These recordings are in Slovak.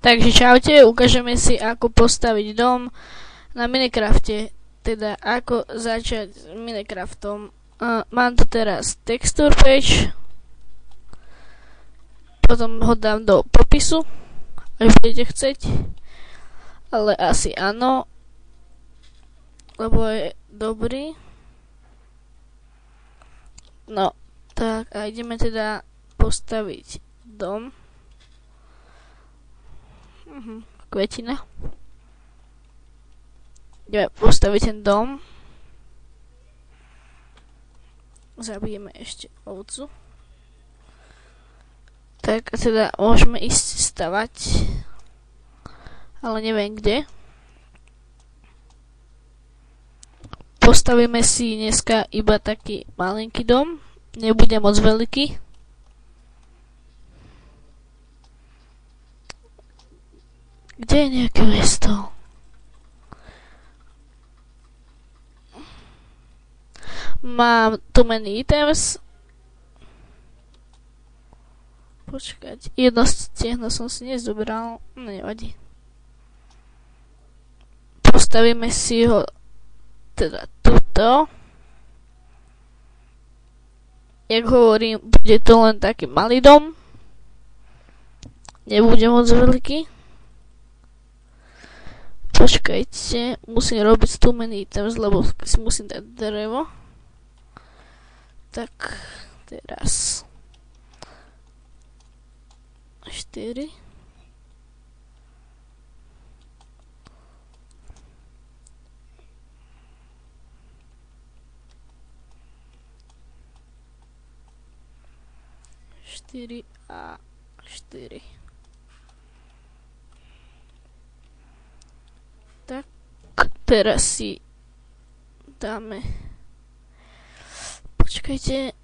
Takže čaute, ukážeme si ako postaviť dom na Minecrafte, teda ako začať s Minecraftom. Mám tu teraz texture page, potom ho dám do popisu, ak budete chceť, ale asi áno, lebo je dobrý. No, tak a ideme teda postaviť dom. Kvetina. Ideme postaviť ten dom. Zabijeme ešte ovcu. Tak teda môžeme ísť stavať, ale neviem kde. Postavíme si dneska iba taký malinký dom, nebude moc veľký. Kde je nejaké mesto? Mám tu many items. Počkať, jedno stehno som si nezobral, nevadí. Postavíme si ho teda tuto. Jak hovorím, bude to len taký malý dom. Nebude moc veľký. Počkajte, musím robiť too many items, lebo si musím dať drevo. Tak, teraz 4. A 4. Tak, teraz si dáme. Počkajte.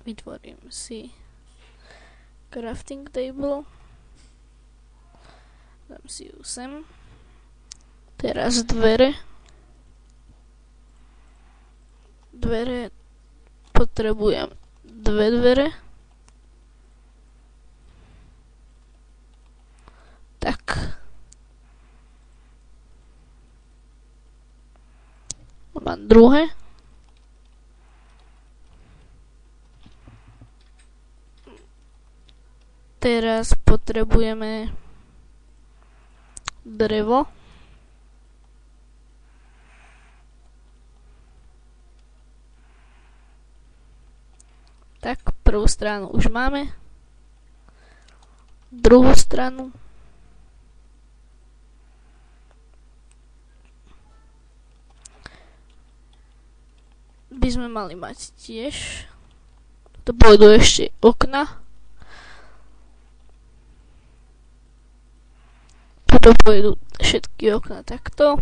Vytvorím si crafting table. Dám si ju sem. Teraz dvere. Dvere potrebujem 2 dvere. Tak. Mám druhé. Teraz potrebujeme drevo. Tak, prvú stranu už máme. Druhú stranu. By sme mali mať tiež. To pôjdu ešte okna. Potom pôjdu všetky okna takto.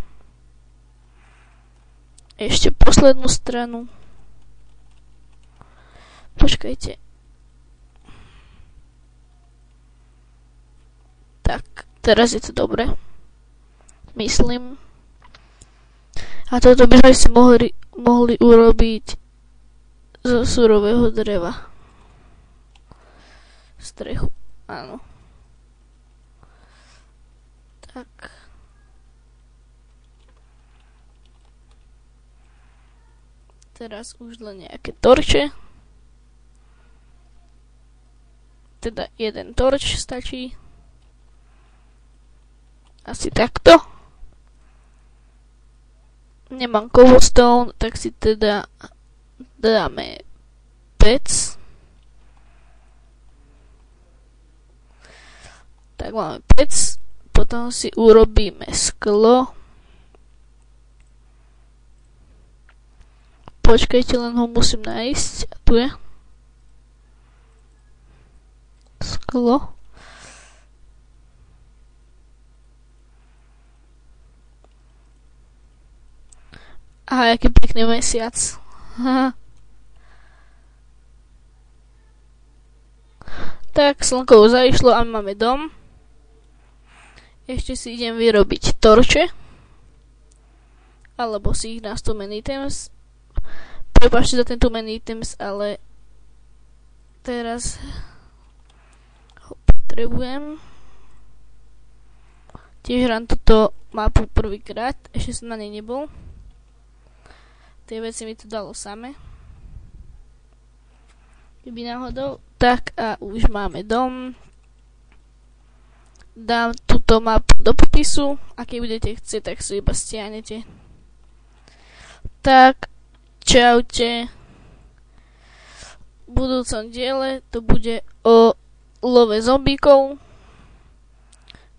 Ešte poslednú stranu. Počkajte. Tak, teraz je to dobre. Myslím. A toto by sme si mohli urobiť zo surového dreva. Strechu, áno. Tak. Teraz už len nejaké torče. Teda jeden torč stačí. Asi takto. Nemám cobblestone, tak si teda dáme pec. Tak máme pec. Potom si urobíme sklo. Počkajte, len ho musím nájsť. A tu je sklo. Aha, aký pekný mesiac. Tak, slnko už zaišlo a máme dom. Ešte si idem vyrobiť torče. Alebo si ich dám 100 many items. Prepáčte za ten too many items, ale teraz potrebujem. Tiež hrám túto mapu prvýkrát, ešte som na nej nebol. Tie veci mi to dalo same. Keby náhodou. Tak a už máme dom. Dám túto mapu do popisu a keď budete chcieť, tak si iba stiahnete. Tak, čaute. V budúcom diele to bude o love zombíkov.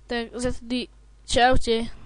Tak zatedy čaute.